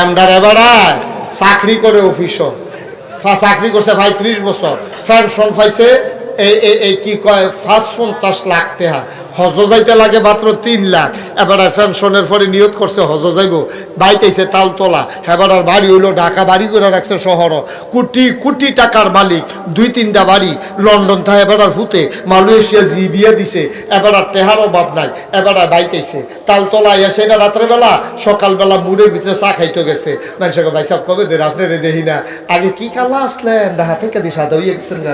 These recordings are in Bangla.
আমরা এবারে চাকরি করে অফিসও চাকরি করছে ভাই 30 বছর, পেনশন পাইছে এই কি কয় ৫-৫০ লাখ টাকা, হজ যাইতে লাগে মাত্র 3 লাখ। এবার পেনশনের পরে নিয়োগ করছে হজ যাইব, বাইতেছে তালতলা, এবার বাড়ি হইলো ঢাকা, বাড়ি করে রাখছে শহর, কোটি কোটি টাকার মালিক, 2-3টা বাড়ি লন্ডন থাকে, এবার ফুতে মালয়েশিয়া বিয়ে দিছে, এবার টেহার অভাব নাই, এবার বাইতেছে তালতলা এসে না রাত্রেবেলা, সকালবেলা মুড়ের ভিতরে চা খাইতে গেছে। মানুষকে ভাই সাহেব কবে দেন আপনারে দেখি না, আগে কি কালা আসলেন ঢাকা থেকে দিয়ে সাদা হইয়া গেছেন না।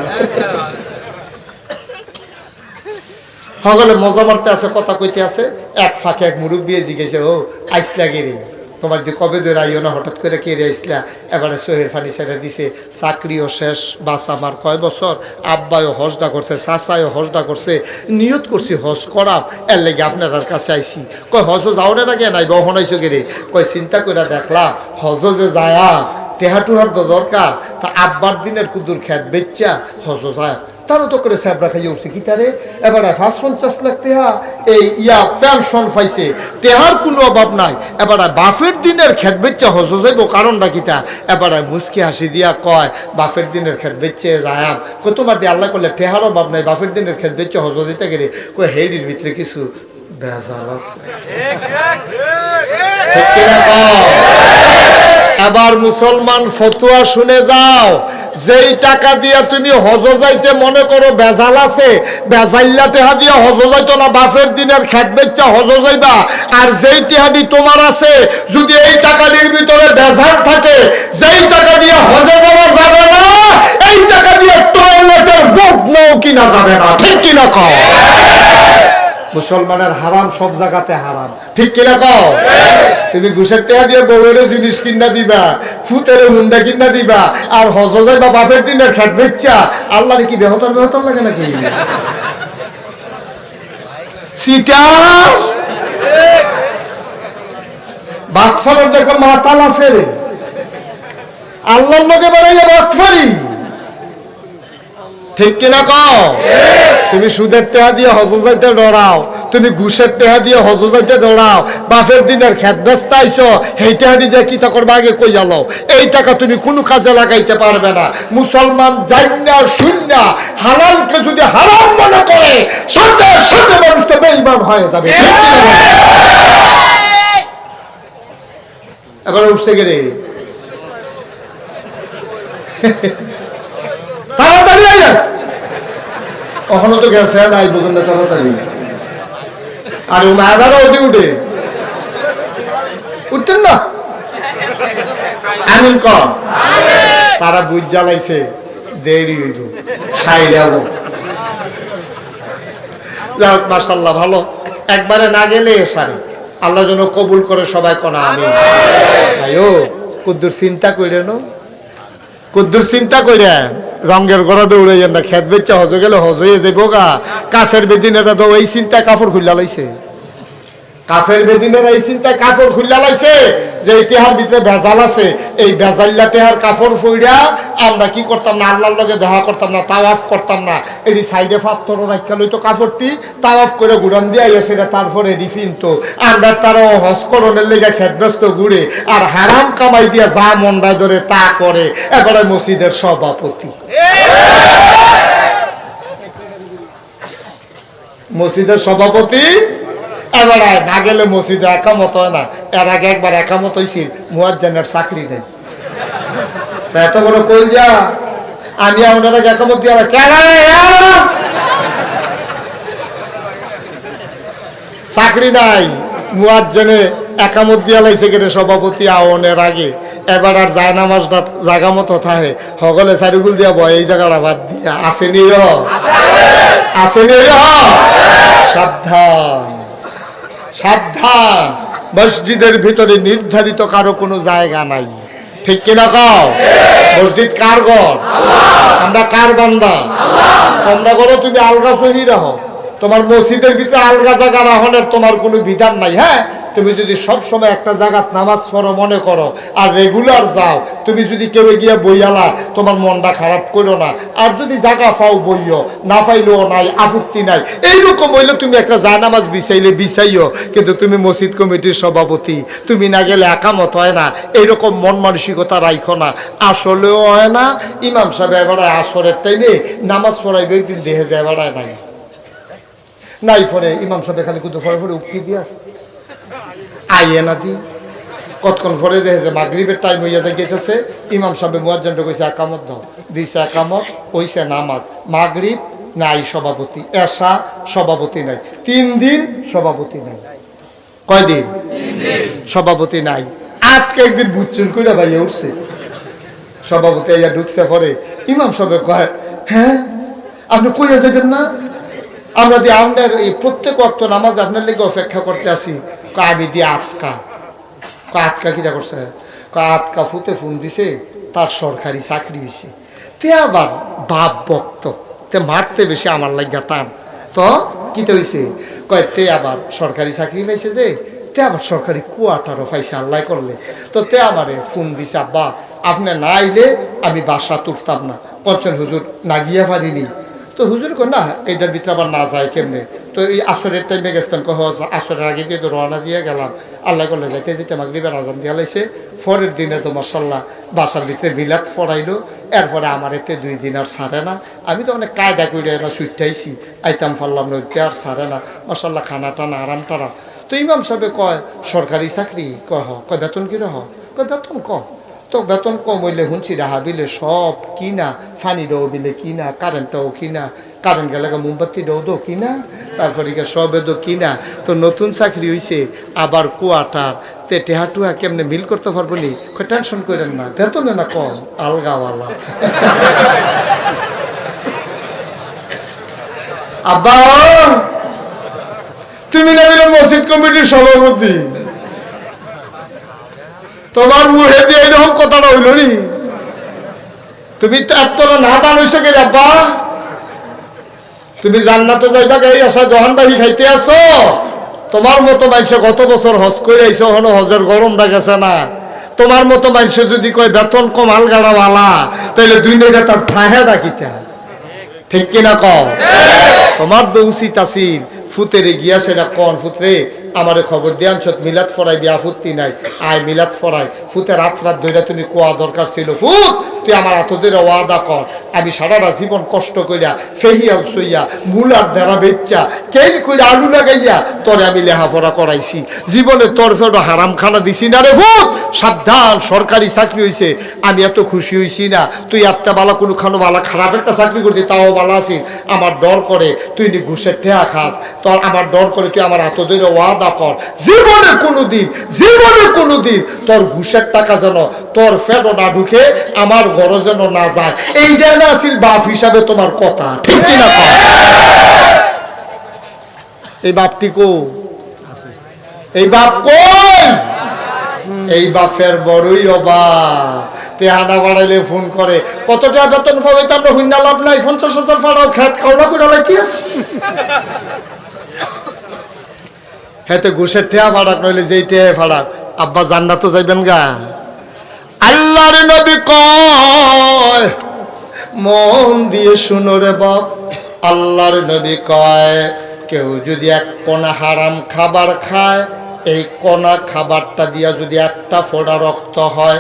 সকলে মজা মারতে আছে, কথা কইতে আছে, এক ফাঁকে এক মুরব্বী জিজ্ঞেসে, ও আইসলা গেরি তোমার যে কবে ধরে আইও না, হঠাৎ করে কে আইসলা? এবারে সোহের ফানি ছেড়ে দিছে, চাকরিও শেষ, বাস আমার কয় বছর, আব্বাও হজদা করছে, চাচাও হজদা করছে, নিয়ত করছি হজ করাম, এর লেগে আপনার কাছে আইসি। কয় হজ যাওয়ার আগে নাই বহন আইসো গেরে? কয় চিন্তা করে দেখলাম হজ যে যায়া টেহা টুহার তো দরকার, তা আব্বার দিনের কুদুর খেত বেচ্চা হজ যায়, তারও তো করে স্যাবরা খাইয়ে উঠছে কি তারে, এবারে ৫-৫০ লাখ টেহা এই পেনশন পাইছে, টেহার কোনো অভাব নাই, এবারে বাফের দিনের খেত বেচ্চা হজ যাইব, কারণটা কিতা? এবারে মুসকি হাসি দিয়া কয় বাফের দিনের খেত বেচ্চে যায়াম। কই তোমার দিয়ে আল্লাহ করলে টেহার অভাব নাই, বাফের দিনের খেত বেচ্চা হজ দিতে গেলে? কই হেডির ভিতরে কিছু বেজাল আছে। ঠিক কিনা কও? এবার মুসলমান ফতুয়া শুনে যাও, যেই টাকা দিয়া তুমি হজ যাইতে মনে করো বেজাল আছে, বেজাইল্লা টেহা দিয়া হজ যাইতো না, বাফের দিনের খেত বেচ্চা হজ যাইবা। আর যেই টেহাদি তোমার আছে, যদি এই টাকাটির ভিতরে বেজাল থাকে, যেই টাকা দিয়া হজে যাওয়া যাবে না, এই টাকা দিয়ে টয়লেটের বদনাও কিনা যাবে না। ঠিক কিনা কও? মুসলমানের হারাম সব জায়গাতে হারাম। ঠিক কিনা কও? তুমি ঘুষের টাকা দিয়ে বউয়ের জিনিস কিনা দিবা, ফুতের মুন্ডা কিনা দিবা, আর হজ যাইবা বাপের দিনের খেত বেচ্চা, আল্লাহর কি বেহতর বেহতর লাগে নাকি? সিটার বাটফারের দেখো মাতাল আছে রে, আল্লাহর লোকে বাড়াইয়া বাটফারি। ঠিক কিনা কও? তুমি সুদের টেহা দিয়ে হজ যাইতে ডরাও, তুমি ঘুষের টেহা দিয়ে হজ যাইতে ডরাও, বাপের দিনের খেত বেচতে আইছো, সেই টেহা দিয়ে কি তা করবা আগে কই যাও, এই টাকা তুমি কোনো কাজে লাগাইতে পারবে না। মুসলমান জান্না শূন্য হালালকে যদি হারাম মনে করে, সাথে সাথে মানুষ তো বেঈমান হয়ে যাবে। এবার উঠছে গেলে তাড়াতাড়ি আইয়া, কখনো তো গেছে নাই বগুন্দা তাড়াতাড়ি, আর ও মায়াবারও ওটি উঠে উঠতেন না। আমিন কর, তারা বুঝ জ্বালাইছে, দেরি হইল সাই যাব। যাক মাশাআল্লাহ, ভালো, একবারে না গেলে সারি, আল্লাহ যেন কবুল করে সবাই কোনা আমিন। ভাইও কুদ্দুর চিন্তা কইরে নো, কুদ্দুর চিন্তা কইরে রঙের গড়া দৌড়ে যান না, খেত বেচ্চা হজ গেলে হজ হয়ে যাইব গা। কাফের বেদিনেরা তো এই চিন্তায় কাপড় খুললা লাইছে, কাফের বেদিনেরা এই চিন্তায় কাপড় খুললা লাইছে যে এই টেহার ভিতরে ভেজাল আছে, এই ভেজাল্লা টেহার কাপড় ফুইরা আমরা কি করতাম না, আল্লাহর লগে দেখা করতাম না, তাওয়াফ করতাম না, এটি সাইডে পাথর রাখা লইতো কাপড়টি, তাওয়াফ করে ঘুরান দিয়ে সেটা তারপরে রিফিন তো আমরা তারাও হজ করণের লেগে খেত ব্যস্ত ঘুরে, আর হারাম কামাই দিয়া যা মন্ডা ধরে তা করে। এবারে মসজিদের সভাপতি, মসজিদের সভাপতি এবারে না গেলে মসজিদে একামত হয় না। এর আগে একবার একামত হয়েছিল, মুয়াজ্জিনের চাকরি নেই, এত বড় কই যা আমি আমাদের একামত দিয়ে চাকরি নাই, মুয়াজ্জিনে একামত দিয়া লাইছে কেটে সভাপতি আওনের আগে। এবার আর যায় নামাজ জায়গা মতো থাকে, সকলে চারিগুল দিয়া বয় এই জায়গাটা বাদ দিয়া আসেনি, আসেনি। সাবধান সাবধান, মসজিদের ভিতরে নির্ধারিত কারো কোনো জায়গা নাই। ঠিক কিনা কও? মসজিদ কার ঘর? আমরা কার বান্দা? তোমরা করো তুমি আলগা সহি রাখো, তোমার মসজিদের ভিতরে আলগা জায়গা রাখনের তোমার কোনো বিধান নাই। হ্যাঁ, তুমি যদি সব সময় একটা জায়গাত নামাজ পড়ো মনে করো আর রেগুলার যাও, তুমি যদি কেউ গিয়ে বইয়ালা তোমার মনটা খারাপ করো না। আর যদি জায়গা পাও বইও, না পাইলেও নাই, আপত্তি নাই। এইরকম হইলে তুমি একটা জায়নামাজ বিছাইলে বিছাইও, কিন্তু তুমি মসজিদ কমিটির সভাপতি, তুমি না গেলে একামত হয় না, এইরকম মন মানসিকতা রাখো না। আসলেও হয় না। ইমাম সাহেব এবার আসরের টাইমে নামাজ পড়াইবে, একদিন দেহে যায় বেড়ায় নাই নাই পরে ইমাম সাহেব খালি কুতু পরে পরে উক্তি দিয়ে আসে আইয়ে না দি কতক্ষণ পরে দেখে যে মাগরিবের টাইম হইয়া যায় গেতেছে, ইমাম সাহেব মুয়াজ্জিনকে কইছে একামত দাও, দিছে একামত, হইছে নামাজ। মাগরিব নাই সভাপতি, এশা সভাপতি নাই, 3 দিন সভাপতি নাই। কয়দিন? 3 দিন সভাপতি নাই। আজকে একদিন বুঝছেন কইরা ভাইয়া উঠছে, সভাপতি আইয়া ঢুকছে পরে ইমাম সাহেব কয়, হ্যাঁ আপনি কইয়া যাবেন না? আমরা দিয়ে আপনার এই প্রত্যেক ওয়াক্ত নামাজ আপনার লেগে অপেক্ষা করতে আসি। আমি দিয়ে আটকা কিটা করছে, আটকা ফুতে ফোন দিছে, তার সরকারি চাকরি হয়েছে। তে আবার বাপ বক্ত, তে মারতে বেশি আমার লাগিয়া টান। তো কিটা হয়েছে কয়, তে আবার সরকারি চাকরি পাইছে, যে তে আবার সরকারি কোয়ার্টারও পাইছে আল্লাহ করলে। তো তে আমারে ফোন দিছে, আব্বা আপনি না আইলে আমি বাসা তুলতাম না। করছেন হুজুর না গিয়া পারিনি। তো হুজুর কো না এটার ভিতরে আবার না যায় কেমনে? তো এই আসরের টাইমে গেছিলাম, কহ আসরের আগে দিয়ে তো রওনা দিয়ে গেলাম, আল্লাহ করলে যাইতে যেতে মাগরিবের আজান দিয়া লাইছে। পরের দিনে তো মাশাল্লাহ বাসার ভিতরে বিলাত পড়াইলো। এরপরে আমার এতে 2 দিন আর ছাড়ে না। আমি তো অনেক কায়দা করে না ছুটাইছি, আইতাম পারলাম না, আর ছাড়ে না মাশাল্লাহ, খানা টানা আরাম টারা। তো ইমাম সাহেব কয় সরকারি চাকরি? কয় বেতন কিরহ? কয় বেতন কম। তো বেতন কম হইলে শুনছি রাহা বিলে সব কিনা, ফানিটাও বিলে কিনা, কারেন্টটাও কিনা, কারেন্ট গেলে মোমবাতিটাও দো কিনা, তারপরে সবে দো কিনা। তো নতুন চাকরি হয়েছে, আবার কোয়ার্টার, তে টেহাটুয়া কেমনে মিল করতে পারবো নি? টেনশন করেন না, বেতনে না কম, আলগাওয়ালা। আব্বা তুমি না মসজিদ কমিটির সভাপতি, তোমার মুখে দিয়ে এরকম কথাটা হইল নি? তুমি তো এতটা না দান হইছো কে আব্বা? তুমি জান্নাতে যাইবা গাই আসা জহানবাহি খাইতে আসো? তোমার মতো মানুষে কত বছর হজ করে আইসো, হনো হজের গরমটা গেছে না? তোমার মতো মানুষে যদি কয় বেতন কম আলগাড়াওয়ালা, তাহলে 2 টাকা তার ঠাহে ডাকিতে হয়, ঠিক কিনা কও? তোমার তো উচিত আসিল ফুতেরে গিয়া সেটা কন, ফুতরে আমারে খবর দিয়ে আনছ মিলাদ ফরাইবি, আপত্তি নাই, আয় মিলাদ ফরাই। ফুতে রাত ধরে তুমি কোয়া দরকার ছিল, ফুত তুই আমার এতদের ওয়াদা কর, আমি সারাটা জীবন কষ্ট করিয়া ফেহিয়াল সইয়া মুলার দ্বারা বেচ্চা কেন করে আলু লাগাইয়া তোরে আমি লেহাপড়া করাইছি, জীবনে তোর ফেরো হারাম খানা দিছি না রে ফুত। সাবধান, সরকারি চাকরি হয়েছে, আমি এত খুশি হয়েছি না। তুই একটা বালা কোনো খানো বালা খারাপ একটা চাকরি করছি, তাও বালা আছিস, আমার ডর করে তুই ঘুষের ঠেয়া খাস, তোর আমার ডর করে তুই আমার এতদের ওয়াদা কর, জীবনে কোনোদিন তোর ঘুষের টাকা যেন তোর ফেরো না ঢুকে, আমার ঘর যেন না যায়। এই দেন আসিল বাপ হিসাবে তোমার কথা, ঠিক কিনা? এই বাপটি কো, এই বাপ কই? এই বাপের বড়ই অবাক, টেহানা বাড়াইলে ফোন করে, কত টাকা বেতন পাবে? তো আমরা হুন্ডা লাভ নাই, 50,000 ফাড়াও, খেত খাওয়া করে লাইতে আসি। হেতে ঘুষের ঠেয়া ফাড়াক, নইলে যেই ঠেয়া ফাড়াক আব্বা জান্নাত তো যাইবেন গা। আল্লাহর নবী কয়, মন দিয়ে শুনো রে বাপ, আল্লাহর নবী কয় কেউ যদি 1 কণা হারাম খাবার খায়, এই কণা খাবারটা দিয়া যদি 1টা ফোঁটা রক্ত হয়,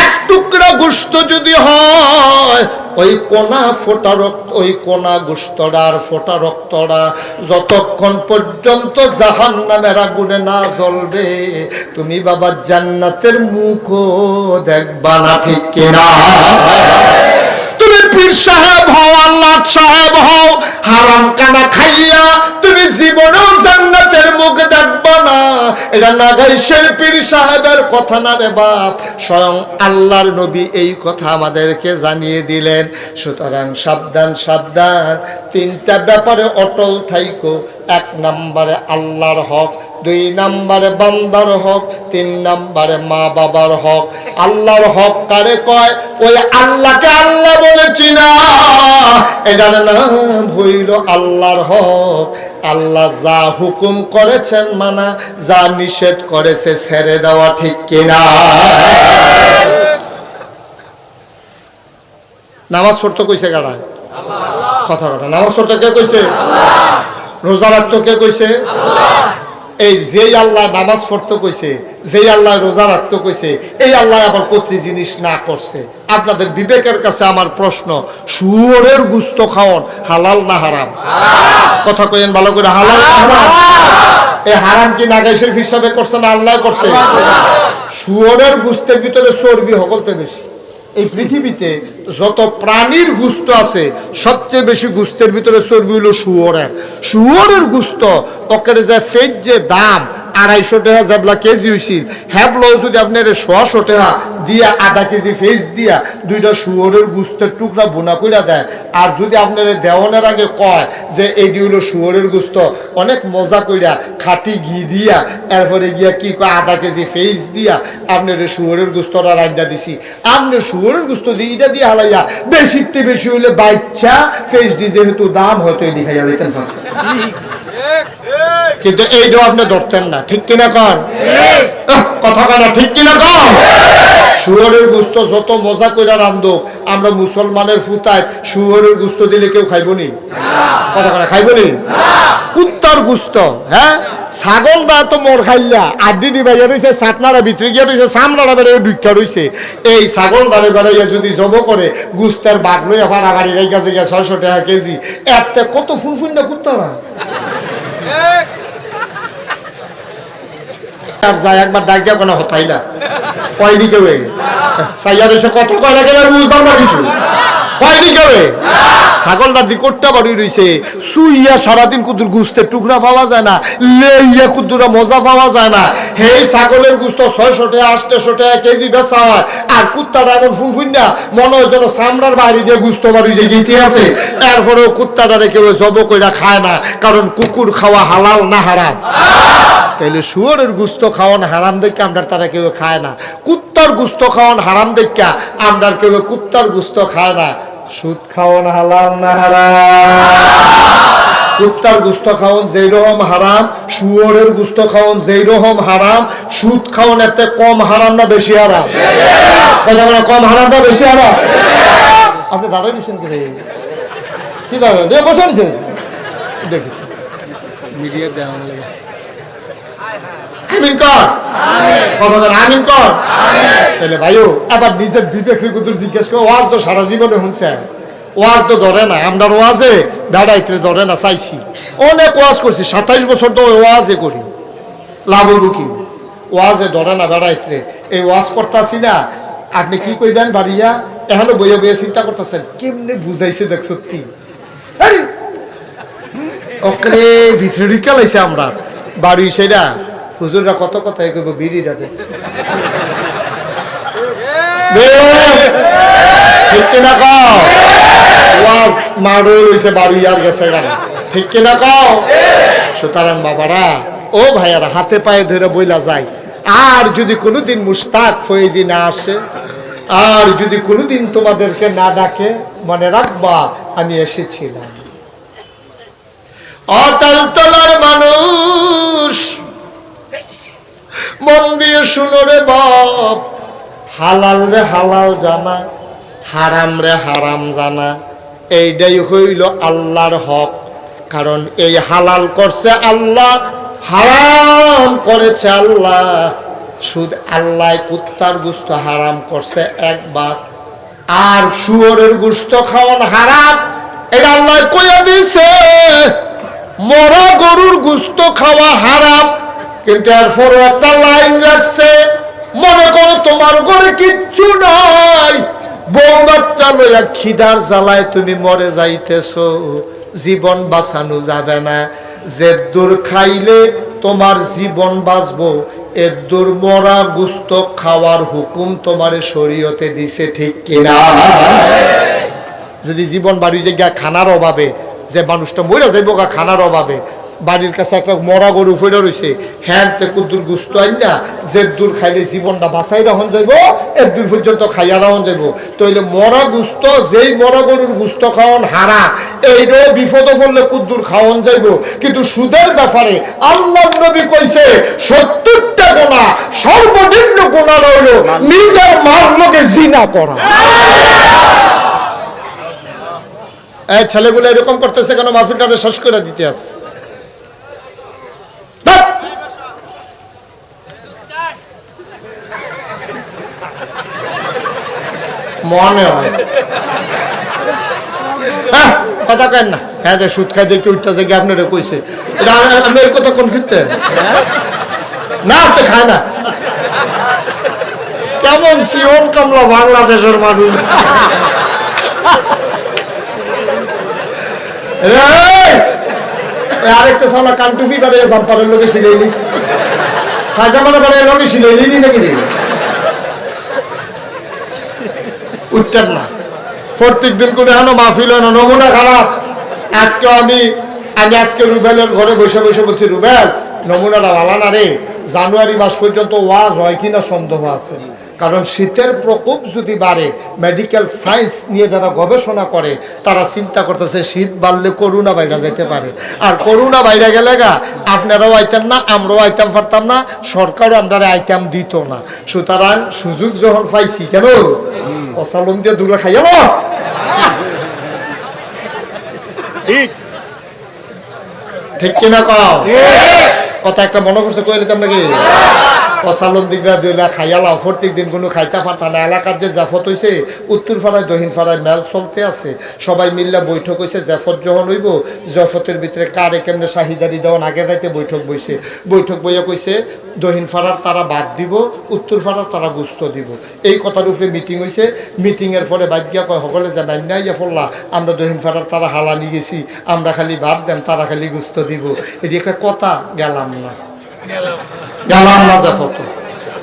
1 টুকরা গোশত যদি হয়, ওই কোনা ফোঁটা রক্ত, ওই কোনা গোশতটা আর ফোঁটা রক্তটা যতক্ষণ পর্যন্ত জাহান্নামের আগুনে না জ্বলবে, তুমি বাবা জান্নাতের মুখও দেখবা না, ঠিক কিনা? তুমি পীর সাহেব হও, আল্লাহ সাহেব হও, হারাম কানা খাইয়া তুমি জীবনেও জান্নাতের মুখ দেখবা না। এটা নাগাইশের পীর সাহেবের কথা না রে বাপ, স্বয়ং আল্লাহর নবী এই কথা আমাদেরকে জানিয়ে দিলেন। সুতরাং সাবধান, 3টা ব্যাপারে অটল থাইকো। এক নম্বরে আল্লাহর হক, 2 নম্বরে বান্দার হক, 3 নম্বরে মা বাবার হক। আল্লাহর হক কারে কয়? ওই আল্লাহকে আল্লাহ বলেছি না, এটার নাম হইল আল্লাহর হক। আল্লাহ যা হুকুম করেছেন মানা, যা নিষেধ করেছে ছেড়ে দেওয়া, ঠিক কিনা? নামাজ পড়তে কইছে কারা? কথা কথা, নামাজ পড়তে কে কইছে? রোজা রাখতে কে কইছে? এই যেই আল্লাহ নামাজ পড়তে কইছে, যেই আল্লাহ রোজা রাখতে কইছে, এই আল্লাহ আবার প্রতি জিনিস না করছে। আপনাদের বিবেকের কাছে আমার প্রশ্ন, শুয়োরের গোশত খাওয়ান হালাল না হারাম? কথা কইেন ভালো করে, হালাল না হারাম? এই হারাম কি নাগাই শরীফ হিসাবে করছে না আল্লাহ করছে? শুয়োরের গোশতের ভিতরে চর্বি সকলতে বেশি। এই পৃথিবীতে যত প্রাণীর গোশত আছে, সবচেয়ে বেশি গোশতের ভিতরে চর্বি হলো শুয়োরের। শুয়োরের গোশত ওকের যে ফেজ যে দাম 250 টাকা যেবলা কেজি হয়েছিল, হ্যাবলো যদি আপনার 100 টাকা দিয়া আধা কেজি ফেজ দিয়া 2টা শুয়োরের গোশতের টুকরা বোনা কইরা দেয়, আর যদি আপনার দেওয়ানের আগে কয় যে এইটি হলো শুয়োরের গোশত, অনেক মজা কইরা খাঁটি ঘি দিয়া এরপরে গিয়া কি কয় আধা কেজি ফেজ দিয়া আপনার শুয়োরের গোশতটা রান্না দিছি, আপনি শুয়োরের গোশত দিয়ে এটা দিয়ে হালাইয়া বেশিতে বেশি হইলে বাচ্চা ফেজ দি যেহেতু দাম হয়তো এই খাইয়া দিতেন, কিন্তু এইটাও আপনি ধরতেন না, ঠিক কিনা কন? কথা কথা, ঠিক কিনা কন? শুয়োরের গোশত যত মজা কইরা রান্ধো, আমরা মুসলমানের ফুতায় শুয়োরের গোশত দিলে কেউ খাইবনি? কথা কথা, খাইবনি? কুত্তার গোশত, হ্যাঁ, ছাগল দা তো মোর খাইলা আড্ডি ডিবাইয়া রয়েছে, সাতনারা ভিতরে গিয়া রয়েছে, সামলারা বেড়ে ভিক্ষা রয়েছে। এই ছাগল বাড়ে বাড়াইয়া যদি জব করে গুস্তার বাঘ লইয়া ফাড়াবাড়ি রেখা থেকে 600 টাকা কেজি, একটা কত ফুনফুন না কুত্তারা আর যায় একবার ডাক দিয়া কোনো হতাই না কয়দিকে হয়ে সাইয়া রয়েছে, কত কয়লা গেলে বুঝবার না কিছু কয়দিকে হয়ে ছাগলটার দি কোট্টা বাড়ি রয়েছে, সুইয়া সারাদিন কুদুর গুস্তের টুকরা পাওয়া যায় না, লেইয়া কুদুরা মজা পাওয়া যায় না। সেই ছাগলের গুস্ত 600 টাকা 800 টাকা কেজি বেচা হয়, আর কুত্তাটা এখন ফুনফুন না মনে হয় যেন চামড়ার বাড়ি দিয়ে গুস্ত বাড়ি দিয়ে গেতে আছে। এরপরেও কুত্তাটারে কেউ জব কইরা খায় না, কারণ কুকুর খাওয়া হালাল না হারাম? তাইলে শুয়োরের গুস্ত খাওয়ান হারাম দেখে আমরা তারা কেউ খায় না, কুত্তার গুস্ত খাওয়ান হারাম দেখে আমরা কেউ কুত্তার গুস্ত খায় না। সুদ খাওয়ান হালাল না হারাম? কুত্তার গুস্ত খাওয়ান যেই রকম হারাম, শুয়োরের গুস্ত খাওয়ান যেই রকম হারাম, সুদ খাওয়ান এত কম হারাম না বেশি হারাম? কম হারাম না বেশি হারাম? আপনি দাঁড়াই দিচ্ছেন কি দাঁড়ান বসেন দেখি মিডিয়া দেওয়া আমিন কর, আমিন কর। তাহলে ভাইও এবার নিজের বিবেকের কথা জিজ্ঞেস করো, ওয়াজ তো সারা জীবনে শুনছে, ওয়াজ তো ধরে না, আমরা ওয়াজে বেড়াইতে ধরে না, চাইছি অনেক ওয়াজ করছি, 27 বছর তো ওয়াজে করি, লাভ কি ওয়াজে ধরে না বেড়াইতে, এই ওয়াজ করতেছি না। আপনি কি কইবেন বাড়িয়া এখনো বইয়ে বইয়ে চিন্তা করতেছেন কেমনে বুঝাইছে দেখ, সত্যি ওকে ভিতরে ঢুকে লাইছে আমরা বাড়ি সেটা হুজুররা কত কথাই কইব বিড়িটাতে, ঠিক কিনা কও? ওয়াজ মারো হইছে বাড়ি আর গেছে গান, ঠিক কিনা কও? সুতরাং বাবারা ও ভাইয়ারা হাতে পায়ে ধরে বইলা যায়, আর যদি কোনোদিন মুশতাক ফয়েজি না আসে, আর যদি কোনোদিন তোমাদেরকে না ডাকে, মনে রাখবা আমি এসেছিলাম। অতালতলার মানুষ মন দিয়ে শুনো রে বাপ, হালাল রে হালাল জানা, হারাম রে হারাম জানা, এইটাই হইল আল্লাহর হক। কারণ এই হালাল করছে আল্লাহ, হারাম করেছে আল্লাহ। সুদ আল্লাহ কুত্তার গোশত হারাম করছে একবার, আর শুয়োরের গোশত খাওয়ান হারাম এটা আল্লাহ কইয়া দিছে। মরা গরুর গোশত খাওয়া হারাম, কিন্তু এরপরও একটা লাইন রাখছে, মনে করো তোমার ঘরে কিচ্ছু নাই, বউ বাচ্চা লইয়া খিদার জ্বালায় তুমি মরে যাইতেছো, জীবন বাঁচানো যাবে না। যে দূর খাইলে তোমার জীবন বাঁচবো, এর দূর মরা গোশত খাওয়ার হুকুম তোমার শরীয়তে দিছে, ঠিক কিনা? যদি জীবন বাড়ি জায়গা খানার অভাবে যে মানুষটা মরে যাইব গা খানার অভাবে, বাড়ির কাছে একটা মরা গরু ফেরে রয়েছে, হ্যাঁ তে কুদ্দুর গুস্ত আইন না, যে দূর খাইলে জীবনটা বাঁচাই রাখুন যাইব, এর দূর পর্যন্ত খাইয়া রাখুন যাইব। তইলে মরা গুস্ত, যেই মরা গরুর গুস্ত খাওয়ান হারা, এইটাও বিপদ পড়লে কুদ্দুর খাওয়ান যাইব। কিন্তু সুদের ব্যাপারে আল্লাহ নবী কইছে 70টা গোনা, সর্বনিম্ন গোনা রইল নিজের মার লোকে জিনা করা। এই ছেলেগুলো এরকম করতেছে কেন? মাহফিলটা শেষ করে দিতে আছে। মনে হয় কথা কেন না, হ্যাঁ যে সুদ খাই দেখে উঠতে যে আপনারা কইছে, আমি এই কথা কোন ক্ষেত্রে না তো খায় না। কেমন সিওন কামলা বাংলাদেশের মানুষ। আরেকটা সালা কান্টুফি করে জাম্পারের লোকে সিলাই নিস, খাজামানা করে লোকে সিলাই নিলি নাকি রে? উঠতেন না। প্রত্যেক দিন করে হেন মাহফিল হয় না, নমুনা খারাপ। আজকে আমি আজকে রুবেলের ঘরে বসে বসে বলছি, রুবেল নমুনাটা ভালো না রে, জানুয়ারি মাস পর্যন্ত ওয়াজ হয় কিনা সন্দেহ আছে। কারণ শীতের প্রকোপ যদি বাড়ে, মেডিকেল সায়েন্স নিয়ে যারা গবেষণা করে তারা চিন্তা করতেছে শীত বাড়লে করোনা বাইরে যেতে পারে। আর করোনা বাইরে গেলে গা আপনারাও আইতেন না, আমরাও আইতাম পারতাম না, সরকারও আমরা আইতাম দিত না। সুতরাং সুযোগ যখন পাইছি, কেন কসালন দিয়ে দূরে খাইয়া ঠিক কিনা কও কথা একটা মনে করছে কইলে তো নাকি কসালন দিকরা দিলা খাইয়ালাও। প্রত্যেক দিন কোনো খাইতে পারতা না। এলাকার যে জাফত হয়েছে, উত্তর পাড়ায় দক্ষিণ পাড়ায় মেল চলতে আছে, সবাই মিল্লা বৈঠক হয়েছে। জাফত যখন হইব, জফতের ভিতরে কারে কেমনে শাহিদারি দেওয়ান আগে রাইতে বৈঠক বইছে। বৈঠক বইয়া কইছে দক্ষিণ পাড়ার তারা বাদ দিব, উত্তর পাড়ার তারা গুস্ত দিব। এই কথার উপরে মিটিং হয়েছে। মিটিংয়ের পরে বাদ গিয়া কয় সকলে যে মান্যাইয়া পড়লা, আমরা দক্ষিণ পাড়ার তারা হালানি গেছি, আমরা খালি বাদ দেন, তারা খালি গুস্ত দিব। এটি একটা কথা। গেলাম না জাফত।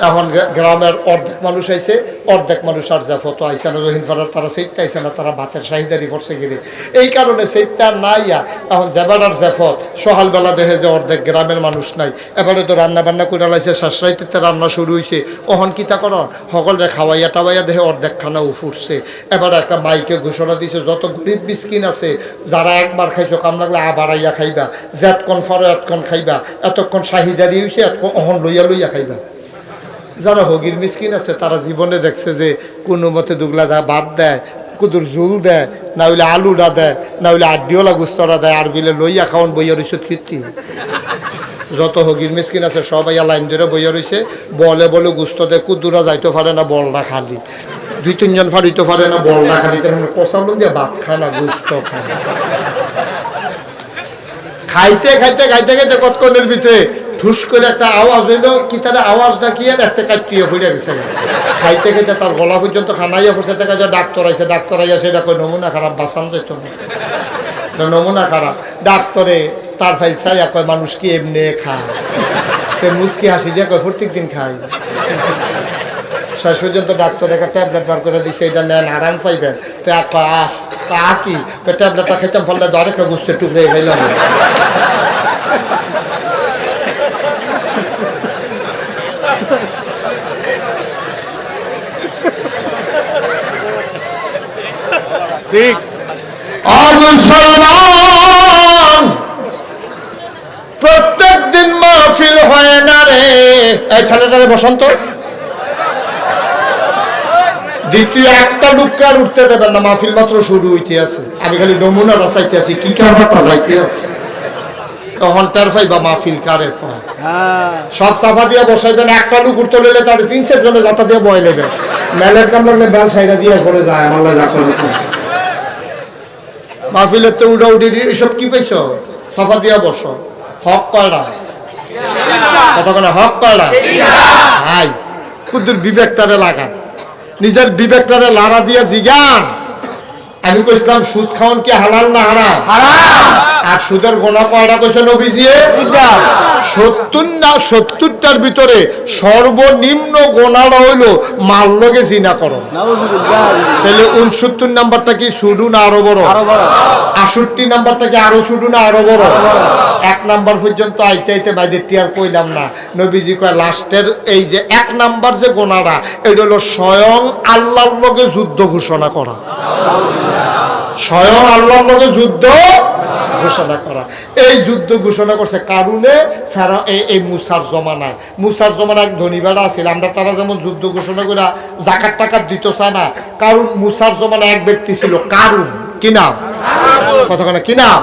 এখন গ্রামের অর্ধেক মানুষ আইছে, অর্ধেক মানুষ আর জাফত আইসে না। রহিন পাড়ার তারা সেইটা আইসে না, তারা ভাতের চাহিদারি করছে গেলে। এই কারণে সেইটা নাইয়া এখন জেবাডার জাফত সকালবেলা দেখে যে অর্ধেক গ্রামের মানুষ নাই। এবারে তো রান্না বান্না করে লাইছে, শাসরাইতে রান্না শুরু হয়েছে। অহন কিতা কর সকলে খাওয়াইয়া টাওয়াইয়া দেখে অর্ধেক খানা উফুরছে। এবার একটা মাইকে ঘোষণা দিছে, যত গরিব মিসকিন আছে যারা একবার খাইছো কাম লাগলে আবার আইয়া খাইবা, যেতক্ষণ ফারো এতক্ষণ খাইবা, এতক্ষণ চাহিদারি হয়েছে অহন লইয়া লইয়া খাইবা। যারা হগির মিসকিন আছে তারা জীবনে দেখছে যে কোনো মতে দুগলা দা বাদ দেয়, কুদুর জুল দেয়, না হইলে আলুটা দেয়, না হইলে আড্ডিওলা গুস্তরা দেয়, আর বিলে লইয়া খাওয়ান বইয়া রইছে কীর্তি। যত হগির মিসকিন আছে সবাই লাইন ধরে বইয়া রইছে। বলে বলে গুস্ত দেয়, কুদুরা যাইতে পারে না, বলটা খালি। 2-3 জন ফাড়িতে পারে না, বলটা খালি। তখন কষালন দিয়ে ভাত খায় না, গুস্ত খায়। খাইতে খাইতে খাইতে খাইতে কতক্ষণের ভিতরে ঠুস করে একটা আওয়াজ হইল, কি তার আওয়াজটা কি আর একটা কাটিয়ে হইয়া গেছে। খাইতে খাইতে তার গলা পর্যন্ত খানাইয়া পড়ছে। দেখা যায় ডাক্তার আইসে, ডাক্তার আইয়া সেটা কই নমুনা খারাপ, বাঁচান যেত না, নমুনা খারাপ। ডাক্তারে তার ফাইল চাইয়া কয় মানুষ কি এমনি খায়, মুচকি হাসি দিয়ে কয় প্রত্যেক দিন খাই। শেষ পর্যন্ত ডাক্তার একটা ট্যাবলেট বার করে দিচ্ছে, এটা নেন আরাম পাইবেন। তো আহ কি ট্যাবলেটটা খেতাম ফলে আরেকটা বুঝতে টুকরে খাইলাম। ঠিক মুসলমান প্রত্যেক দিন মাহফিল হয় না রে। এই ছেলেটারে বসন্ত দ্বিতীয় একটা লোককে আর উঠতে দেবেন না, মাহফিল মাত্র শুরু হইতে আছে। আমি খালি নমুনাটা চাইতে আছি, কি কারণটা যাইতে আছে। তখন টের পাইবা মাহফিল কারে পায়। সব সাফা দিয়ে বসাইবেন, একটা লোক উঠতে লইলে তাদের 3-4 জনে যাতা দিয়ে বয় নেবেন। মেলের কাম লাগলে বেল সাইডা দিয়ে পড়ে যায়, আমার যা করে মাহফিলের তো উঠা উঠি এসব কি পাইছ? সাফা দিয়া বসো। হক কয়টা কতক্ষণ হক কয়টা? হাই কুদ্দুর বিবেকটারে লাগান, নিজের বিবেকটারে লাড়া দিয়ে জিগান আমি কইছিলাম সুদ খাওয়ান কি হালাল না হারাম? আর সুদের গোনা কয়টা কইছে নবীজি? 70টার ভিতরে সর্বনিম্ন গোনাটা হইল মাল লগে জিনা করো। তাহলে 69 নাম্বারটা কি শুরু না আরো বড়? 68 নাম্বারটা কি আরো শুরু না আরো বড়? 1 নাম্বার পর্যন্ত আইতে আইতে বাইরে আর কইলাম না। নবীজি কয় লাস্টের এই যে 1 নাম্বার যে গোনাটা এটা হলো স্বয়ং আল্লাহর লগে যুদ্ধ ঘোষণা করা। স্বয়ং আল্লাহর লগে যুদ্ধ ঘোষণা করা। এই যুদ্ধ ঘোষণা করছে কারণে এই মুসার জমানায়। মুসার জমানায় এক ধনী বেড়া আছিল, আমরা তারা যেমন যুদ্ধ ঘোষণা করে জাকাত টাকাত দিত চায় না। কারণ মুসার জমানায় এক ব্যক্তি ছিল কারুন। কি নাম? কতখানা কি নাম?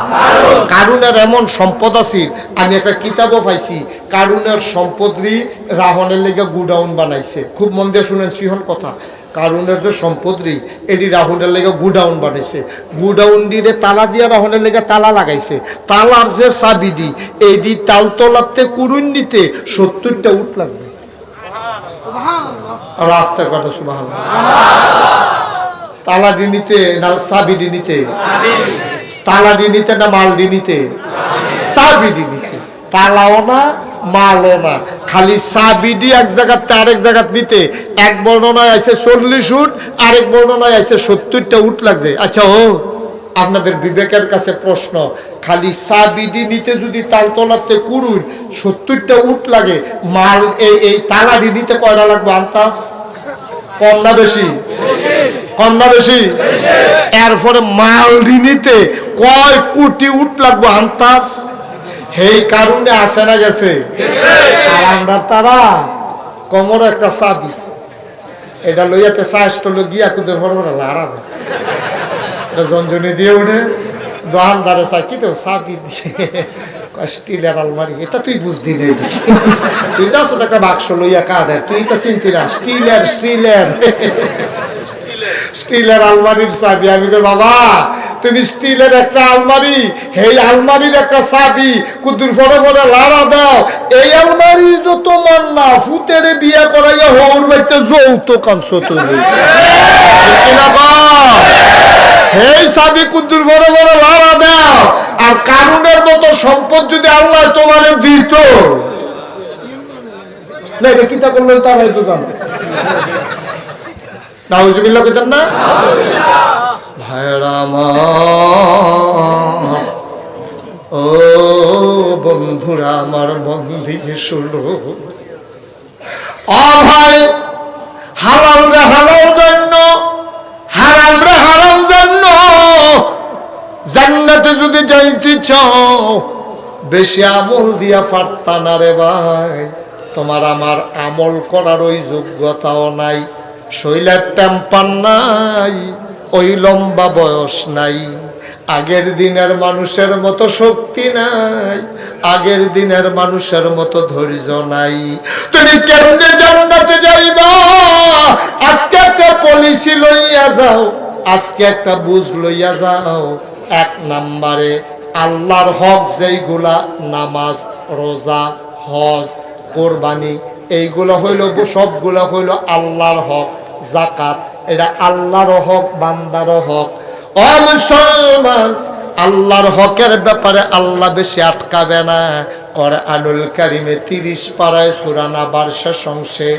কারুনের এমন সম্পদ আছিল, আমি একটা কিতাবও পাইছি, কারুনের সম্পদরি রাহনের লেগে গুডাউন বানাইছে। খুব মন দিয়ে শুনেন সিহন কথা। কারুনের যে সম্পদরি এটি রাহুনের লেগে গুডাউন বানাইছে। গুডাউন দিয়ে তালা দিয়া রাহুনের লেগে তালা লাগাইছে। তালার যে চাবিডি এইটি তালতলাতে কুরুন নিতে 70টা উট লাগবে। রাস্তা কথা সুবহানাল্লাহ। তালাডি নিতে না চাবিডি নিতে? তালাডি নিতে না মালডি নিতে? চাবিডি নিতে। তালাও না মালও না, খালি চাবিডি এক জায়গাতে আরেক জায়গাতে নিতে এক বর্ণনায় আছে 40 উট, আরেক বর্ণনায় আছে 70টা উট লাগছে। আচ্ছা ও আপনাদের বিবেকের কাছে প্রশ্ন, খালি চাবিডি নিতে যদি তালতলাতে কুরুন 70টা উট লাগে, মাল এই তালাডি নিতে কয়টা লাগবে আন্তাজ? কম না বেশি? কম না বেশি? এরপরে মাল নিতে কয় কোটি উট লাগবে আন্তাজ? এই কারণে আসে না গেছে। আর আমরা তারা কমর একটা চাবি এটা লইয়াতে চাষ্ট গিয়া কুদের ভরভরা লাড়া দেয়, এটা জঞ্জনি দিয়ে উঠে দোকানদারে চাই কি তো চাবি দিয়ে স্টিলের আলমারি। এটা তুই বুঝদি না, তুই তো আসলে একটা বাক্স লইয়া কাঁদে, তুই তো চিনতি না স্টিলের স্টিলের আলমারির চাবি। আমি তো বাবা তুমি স্টিলের একটা আলমারি, এই আলমারির একটা চাবি কুদুর ফরে ফরে লাড়া দাও। এই আলমারি তো তোমার না, ফুতের বিয়ে করাইয়া হৌর বাড়িতে যৌতুক আনছো তুমি। এই চাবি কুদুর ফরে ফরে লাড়া দাও। আর কারুনের মতো সম্পদ যদি আল্লাহ তোমার দিত না, এটা কিতা করলো তারাই দোকান নাউজুবিল্লাহ কইতেন না? ভাইরা আমার, ও বন্ধুরা আমার, বন্ধি শুরু ভাই, হালাল রে হালাল জন্য, হারাম রে হারাম জন্য। জান্নাতে যদি যাইতে চাও বেশি আমল দিয়া পারতা না রে ভাই। তোমার আমার আমল করার ওই যোগ্যতাও নাই, শৈলের টেম্পার নাই, ওই লম্বা বয়স নাই, আগের দিনের মানুষের মতো শক্তি নাই, আগের দিনের মানুষের মতো ধৈর্য নাই। তুমি কেমনে জান্নাতে যাইবা? আজকে একটা পলিসি লইয়া যাও, আজকে একটা বুঝ লইয়া যাও। 1 নম্বরে আল্লাহর হক যেইগুলা, নামাজ, রোজা, হজ, কোরবানি, এইগুলো হইল সবগুলো হইল আল্লাহর হক। যাকাত এটা আল্লাহর হক, বান্দার হক। ও মুসলমান, আল্লাহর হকের ব্যাপারে আল্লাহ বেশি আটকাবে না। কোরআনুল কারীমে 30 পারায় সূরা নাবার শেষ অংশে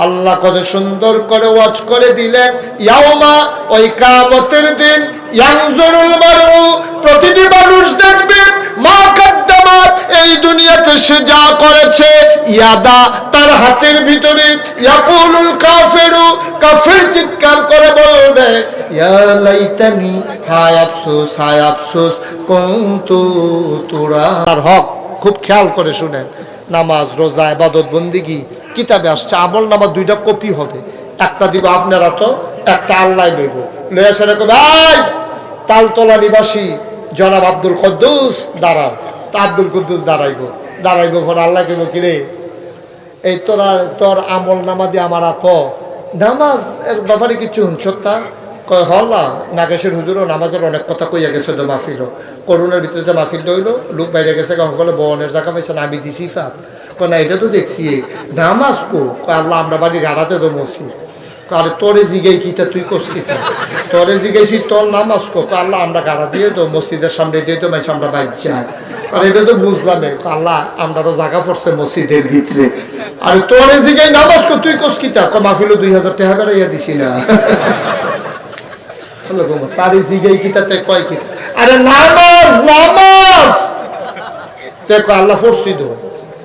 আল্লাহ কত সুন্দর করে ওয়াজ করে দিলেন, ইয়াউমা, ওই কিয়ামতের দিন, ইয়ানজুরুল মারউ, প্রতিটি মানুষ দেখবে, মা কাদ্দামাত, এই দুনিয়াতে সে যা করেছে, ইয়াদা, তার হাতের ভিতরে, ইয়াকুলুল কাফিরু, কাফির চিৎকার করে বলবে, ইয়া লাইতানি, হায় আফসোস, হায় আফসোস, কুনতু তুরার হক। খুব খেয়াল করে শুনেন, নামাজ, রোজা, ইবাদত, বন্দেগী কিতাবে আসছে আমল নামা 2টা কপি হবে। একটা দিব আপনারা, তো একটা আল্লাহ লইব। লইয়া সেটা ভাই তালতলা নিবাসী জনাব আব্দুল কুদ্দুস দাঁড়াও। তা আব্দুল কুদ্দুস দাঁড়াইব পরে আল্লাহ কেব কিরে, এই তোর আমল নামা দিয়ে আমার নামাজ এর ব্যাপারে কিছু হুনছত্তা কয় হল্লা নাগেশের হুজুরও নামাজের অনেক কথা কইয়া গেছে। তো মাহফিল করুণের ভিতরে যে মাহফিলটা হইলো, লোক বাইরে গেছে, সকলে বনের জায়গা পাইছে না, আমি দিছি ফাত। না এটা তো দেখছি নামাজ কো, আল্লাহ আমরা বাড়ি গাড়াতে তো মসি। আরে তোরে জিগাই কিতা তুই কোস কিতা তোরে জিগাইছি তোর নামাজ কো আল্লাহ আমরা গাড়া দিয়ে তো মসজিদের সামনে দিয়ে তো মাইছে আমরা বাইক যাই আর এটা তো বুঝলাম আল্লাহ আমরাও জায়গা পড়ছে মসজিদের ভিতরে আরে তোরে জিগাই নামাজ কো তুই কোস কিতা মাহফিল 2000 টাকা বেড়াইয়া দিছি না তারে জিগাই কিতাতে কয় কিতা আরে নামাজ নামাজ দেখো আল্লাহ পড়ছি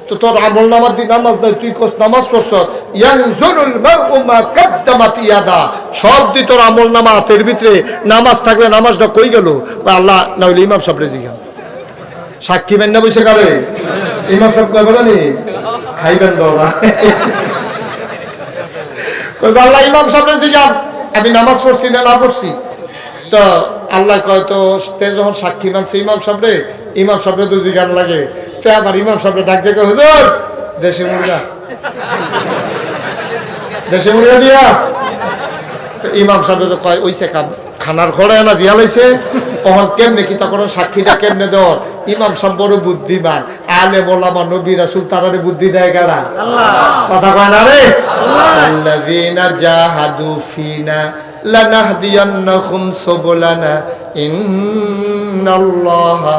তো তোর আমল নামার দিন নামাজ নাই তুই কোস নামাজ পড়ছ ইয়ানজুরুল মারউ মা কাদ্দামাত ইয়াদা সব দি তোর আমল নামা হাতের ভিতরে নামাজ থাকলে নামাজটা কই গেল আল্লাহ না হইলে ইমাম সাহেব জিগাম সাক্ষী মেন না বসে গেলে ইমাম সাহেব কয় বলে নি খাইবেন বাবা কই আল্লাহ ইমাম সাহেব জিগাম আমি নামাজ পড়ছি না না পড়ছি তো আল্লাহ কয় তো তে যখন সাক্ষী মানছে ইমাম সাহেব তো জিগান লাগে তে আবার ইমাম সাহেব ডাক দেখে হুজুর দেশি মুরগা দিয়া ইমাম সাহেব তো কয় ওইসে খানার ঘরে না দিয়া লাইছে তখন কেমনে কি তখন সাক্ষীটা কেমনে দেওয়ার ইমাম সাহেব বড় বুদ্ধিমান আলে ওলামা নবী রাসূল তারারে বুদ্ধি দেয় কারা আল্লাহ কথা কয় না রে আল্লাযীনা জাহাদু ফিনা লানাহদিয়ান্নাহুম সুবুলানা ইন্নাল্লাহা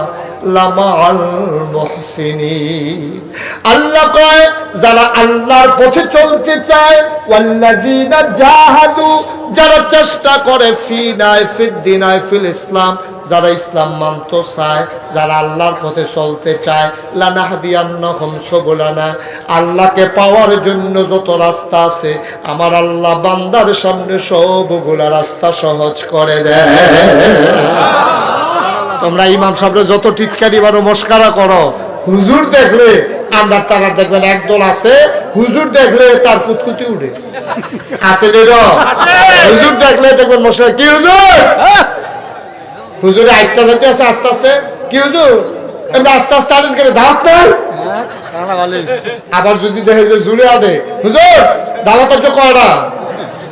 লামাআল মুহসিনিন আল্লাহ কয় যারা আল্লাহর পথে চলতে চায় ওয়াল্লাযীনা জাহাদু যারা চেষ্টা করে ফিনায় ফিদ্দিনায় ফিল ইসলাম যারা ইসলাম মানতে চায় যারা আল্লাহর পথে চলতে চায় লানাহদিয়ান্নাহুম সুবুলানা আল্লাহকে পাওয়ার জন্য যত রাস্তা আছে আমার আল্লাহ বান্দার সামনে সবগুলা রাস্তা সহজ করে দেয় তোমরা ইমাম সাহেব যত টিটকারি বারো মস্কারা করো হুজুর দেখলে আমরা তারা দেখবেন একদল আছে হুজুর দেখলে তার কুতকুতি উঠে আছে হুজুর দেখলে দেখবেন মশাই কি হুজুরে আইটা যাতে আছে আস্তে আস্তে কি হুজুর এমনি আস্তে আস্তে আনেন করে দাওয়াত নাই আবার যদি দেখে যে জুড়ে আনে হুজুর দাওয়াত কয়টা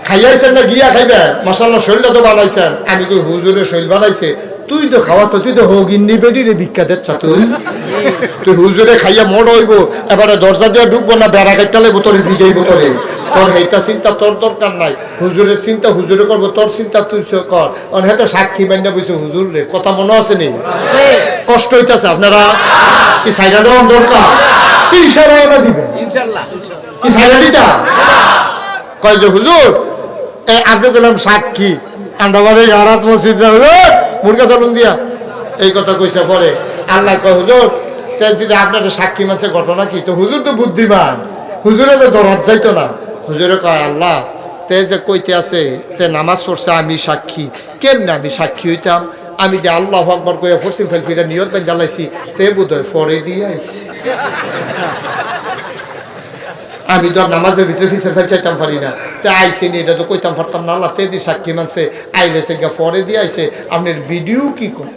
খাইয়াইছেন না গিয়া খাইবে মশাল্লা শৈলটা তো বানাইছেন আমি তো হুজুরে শৈল বানাইছে তুই তো খাওয়াস তুই তো হোগিন্নি বেটি রে ভিক্ষা দিচ্ছ তুই হুজুরে খাইয়া মোড় হইব এবারে দরজা দিয়ে ঢুকবো না বেড়া কাটলে বোতলে জিগাইব তোরে তোর এইটা চিন্তা তোর দরকার নাই হুজুরের চিন্তা হুজুরে করবো তোর চিন্তা তুই কর হেতে সাক্ষী মাইনা বলছে হুজুর রে কথা মনে আছে নি কষ্ট হইতেছে আপনারা কি সাইডা দেওয়ার দরকার কি ইশারা দিবেন কি সাইডা দিতা কয় যে হুজুর আপনি বললাম সাক্ষী আমরা বাড়ি গারাত মসজিদ মুরগা চালুন দিয়া এই কথা কইছে পরে আল্লাহ কয় হুজুর আপনার সাক্ষী মাসে ঘটনা কি তো হুজুর তো বুদ্ধিমান হুজুরে তো দরদ যাইতো না হুজুরে কয় আল্লাহ তে যে কইতে আছে তে নামাজ পড়ছে আমি সাক্ষী কেমনে আমি সাক্ষী হইতাম আমি যে আল্লাহু আকবার কইয়া ফসিম ফেলফিরা নিয়ত বেন জ্বালাইছি তে বোধহয় পরে দিয়ে আইছি আমি তো নামাজের ভিতরে ফিসের ফেল চাইতাম পারি না তে আইসি নি এটা তো কইতাম পারতাম না আল্লাহ তে দি সাক্ষী মানছে আইলেছে গা পরে দিয়ে আইছে আপনার ভিডিও কি কয়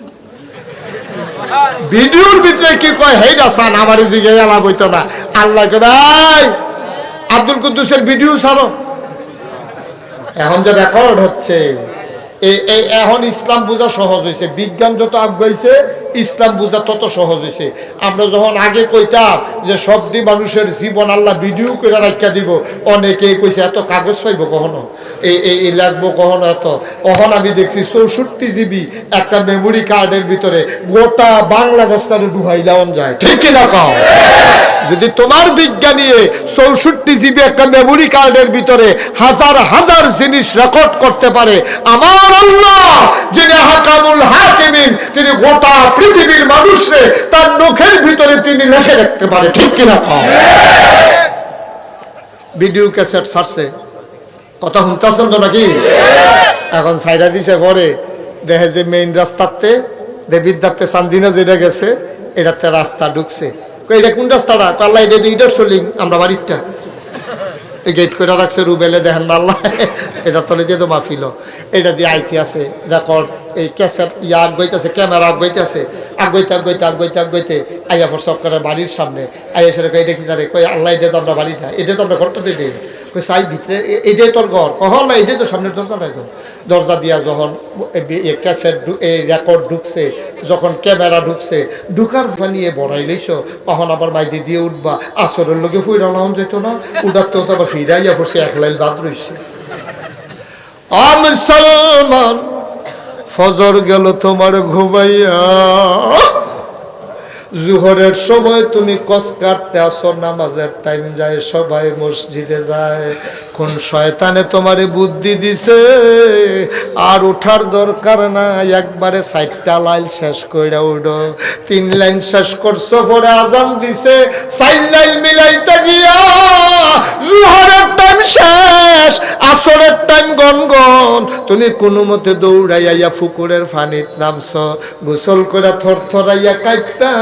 ভিডিওর ভিতরে কি কয় হেই রাসান আমার জিগাই আলাপ হইতো না আল্লাহ কে ভাই আব্দুল কুদ্দুসের ভিডিও ছাড়ো এখন যে রেকর্ড হচ্ছে এই এখন ইসলাম বোঝা সহজ হয়েছে বিজ্ঞান যত আগাইছে ইসলাম বোঝা তত সহজ হয়েছে আমরা যখন আগে কইতাম যে সবদি মানুষের জীবন আল্লাহ ভিডিও করে রাখা দিব অনেকে কইছে এত কাগজ পাইব কখনো এই লাগবো কখনো এত কখন আমি দেখছি 64 জিবি একটা মেমোরি কার্ডের ভিতরে গোটা বাংলাদেশটারে ডুবাই দেওয়া যায় ঠিক কিনা কও যদি তোমার বিজ্ঞানী 64 জিবি একটা মেমোরি কার্ডের ভিতরে হাজার হাজার জিনিস রেকর্ড করতে পারে আমার আল্লাহ যিনি হাকামুল হাকিমিন তিনি গোটা পৃথিবীর মানুষরে তার নখের ভিতরে তিনি লিখে রাখতে পারে ঠিক কিনা ভিডিও ক্যাসেট ছাড়ছে কথা শুনতেছেন তো নাকি এখন সাইডা দিছে পরে দেখে যে মেইন রাস্তাতে বিদ্যার্থে চান্দিনা যেটা গেছে এটাতে রাস্তা ঢুকছে এটা কোন রাস্তাটা আল্লাহ এটা ইটার চলিং আমরা বাড়িরটা এই গেট করে রাখছে রুবেলে দেখেন না আল্লাহ এটা তলে দিয়ে তো মাফিল এটা দিয়ে আইতে আছে রেকর্ড এই ক্যাসেট ইয়া আগাইতেছে ক্যামেরা আগাইতেছে আগাইতে আইয়া পর সব করে বাড়ির সামনে আইয়া সেটা এটা কি জানে কই আল্লাহ এটা তো আমরা বাড়িটা এটা তো আমরা ঘরটা দিয়ে কই সাই ভিতরে এটাই তোর ঘর কখন না এটাই তো সামনের দরজাটাই তো দরজা দিয়া যখন ক্যাসেট এই রেকর্ড ঢুকছে যখন ক্যামেরা ঢুকছে ঢুকার নিয়ে বড়াই লইছ তখন আবার মাইদি দিয়ে উঠবা আসরের লোকে ফুইরানো যেত না উঠাতে হতো আবার ফিরাইয়া পড়ছে 1 লাইন বাদ রইছে মুসলমান, ফজর গেল তোমার ঘুমাইয়া, জোহরের সময় তুমি কস কাটতে আসো, নামাজের টাইম যায়, সবাই মসজিদে যায়। কোন শয়তানে তোমারে বুদ্ধি দিছে আর ওঠার দরকার না, একবারে 4টা লাইন শেষ কইরা উঠো। 3 লাইন শেষ করছো, পরে আজান দিছে, 4 লাইন মিলাইতে গিয়া জোহরের টাইম শেষ, আসরের টাইম গনগন। তুমি কোনো মতে দৌড়াইয়া পুকুরের পানিত নামছো, গোসল করে থরথরাইয়া কাইপা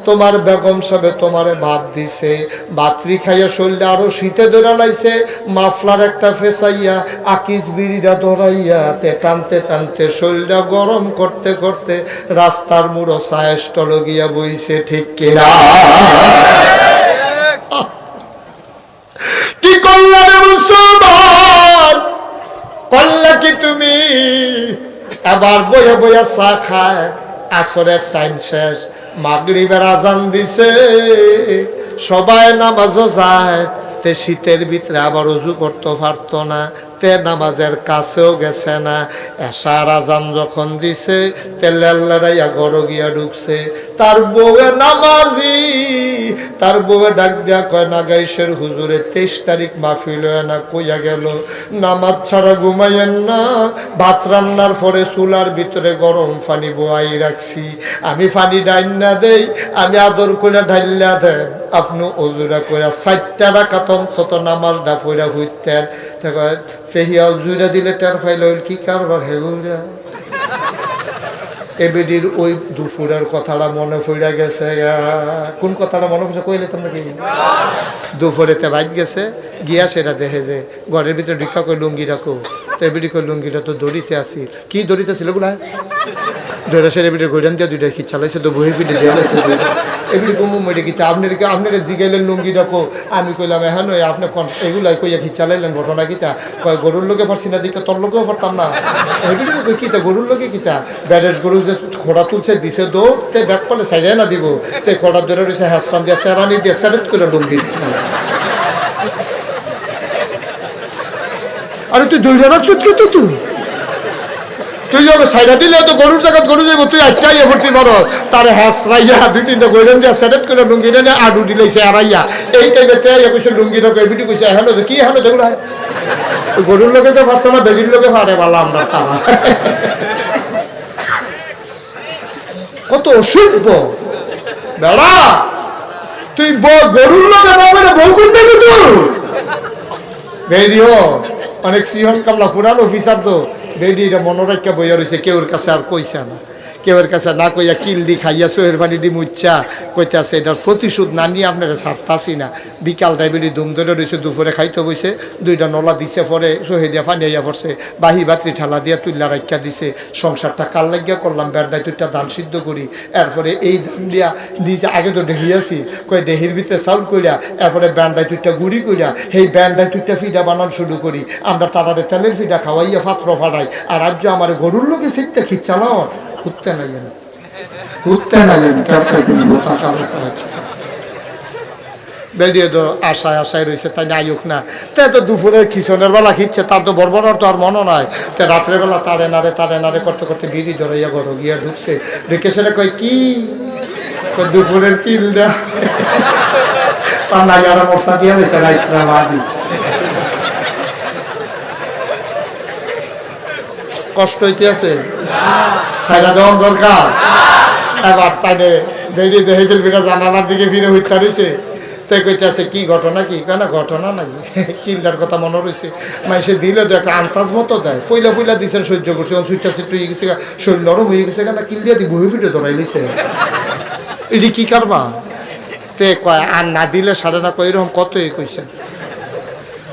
তোমার বেগম সাহেব তোমারে ভাত দিছে, বাতরি খাইয়া শরীরে আরো শীতে ধরা লাইছে, মাফলার একটা ফেসাইয়া আকিস বিড়িটা ধরাইয়া টানতে টানতে শরীরটা গরম করতে করতে রাস্তার মুড়ো চায়ের স্টল গিয়া বইছে, ঠিক কিনা? কি করলা রে মুসলমান, করলা কি তুমি? আবার বইয়া বইয়া চা খায়, আসরের টাইম শেষ, মাগরিবের আজান দিছে, সবাই নামাজও যায়, তে শীতের ভিতরে আবার উজু করতে পারতো না, তে নামাজের কাছেও গেছে না। এশার আজান যখন দিছে, তে লেল্লারাইয়া ঘরে গিয়া ঢুকছে, তার বউয়ে নামাজি, তার বউয়ে ডাক দিয়া কয়, নাগাইশের হুজুরে 23 তারিখ মাহফিল হয় না, কইয়া গেল নামাজ ছাড়া ঘুমাইয়েন না, ভাত রান্নার পরে চুলার ভিতরে গরম পানি বোয়াই রাখছি, আমি পানি ডাইন্না দেই, আমি আদর করে ঢাইল্লা দেন, আপনি অজুরা করে 4টা রাকাত অন্তত নামাজটা পড়া হইতেন। ফেহিয়াল জুইরা দিলে টের ফাইল কি কারবার হেগুরা। এবিডির ওই দুপুরের কথাটা মনে পড়ে গেছে। কোন কথাটা মনে পড়ছে কইলে তোমরা কি? দুপুরেতে বাইক গেছে গিয়া সেটা দেখে যে ঘরের ভিতরে ঢিকা করে লুঙ্গি রাখো, তো এবিডি করে লুঙ্গিটা তো দড়িতে আসি, কি দড়িতে ছিল গুলা ধরে সে এবিডি গোড়ান দিয়ে 2টা খিচ চালাইছে, তো বহি ফিটে দিয়ে এবিডি কমু মেরে গিতে আপনারা জিগাইলেন লুঙ্গি রাখো, আমি কইলাম হ্যাঁ নয় আপনি এগুলাই কইয়া খিচ চালাইলেন, ঘটনা কিতা কয় গরুর লোকে পারছি না দিকে তোর লোকেও পারতাম না। এবিডি কিতা গরুর লোকে কিতা ব্যারেজ গরু যে খোড়া তুলছে দিছে দৌড়, তে ব্যাক করলে সাইডে না দিব, তে খোড়া ধরে রয়েছে হ্যাসরাম দিয়ে সেরানি দিয়ে সেরেট করে লুঙ্গি। আরে তুই দৌড়ে রাখছ কি তো তুই যাবে সাইডা দিলে তো গরুর জায়গা গরু যাবো, তুই আটকাইয়া ভর্তি পারো, তার হ্যাসরাইয়া 2-3টা গৈরন দিয়া সেরেট করে লুঙ্গি না আডু দিলেছে আড়াইয়া, এই টাইপের কইছে লুঙ্গি রাখো, এবিটি কইছে হ্যালো কি হ্যালো যেগুলো গরুর লোকে তো পারছে না, বেজির লোকে পারে বালা আমরা তারা। কত অসভ্য বেড়া, তুই গরুর লোকে বাবা বউ করবে কিন্তু বেরিও অনেক সিহন কামলা পুরান অফিসার তো বেডিটা মনোরক্ষা বইয়া রয়েছে, কেউর কাছে আর কইছে না, কেউর কাছে না কইয়া কিল দি খাইয়া সোহের পানি দি মুচ্ছা কইতে আছে এটার প্রতিশোধ না নিয়ে আপনারা ছাড়তাছি না। বিকাল ডাইবেরি দুম ধরে রয়েছে, দুপুরে খাইতে বইছে, 2টা নলা দিছে, পরে সোহে দিয়া পানি আইয়া পড়ছে, বাহি বাতরি ঠেলা দিয়া তুইলা রাখিয়া দিছে, সংসারটা কাল লাগিয়া করলাম, বেড়ায় 2টা ধান সিদ্ধ করি, এরপরে এই ধান দিয়া দিয়েছে, আগে তো ডেহিয়াছি কই ডেহির ভিতরে চাউল কইরা, এরপরে ব্যান্ডায় 2টা গুড়ি কইরা, সেই ব্যান্ডায় 2টা ফিডা বানান শুরু করি, আমরা তারারে তেলের ফিডা খাওয়াইয়া পাত্র ফাটাই, আর আজ আমার গরুর লোকে সিটটা খিচ্ছালাও ঘুরতে নাই জানি ঘুরতে না জানি বেরিয়ে তো আশায় আশায় রয়েছে, তাই আয়ুক না, তাই তো দুপুরে খিচনের বেলা খিচ্ছে, তার তো বড় তো আর মনে নয়, তো রাত্রেবেলা তারে নাড়ে করতে করতে বিড়ি ধরাইয়া ঘর গিয়া ঢুকছে, ঢুকে সেটা কয় কি দুপুরের কিলটা পান্না মশা দিয়ে দিয়েছে রাইতরা বাদি। কষ্ট হইতে আছে, সাইডা দেওয়ার দরকার। এবার তাইলে বেরিয়ে দেখে ফেলবে, জানালার দিকে ফিরে হইতে রয়েছে, তাই কইতে আছে কি ঘটনা, কি কেন ঘটনা নাকি কিলটার কথা মনে রয়েছে, মানে সে দিলে তো একটা আন্তাজ মতো দেয়, পইলা দিছে সহ্য করছে, সুইটটা সিট হয়ে গেছে, শরীর নরম হয়ে গেছে, কেন কিল দিয়ে বহি ফিটে ধরাই লিছে, এটি কি কারবা তে কয় আর না দিলে সাড়ে না, কয় এরকম কত কইছেন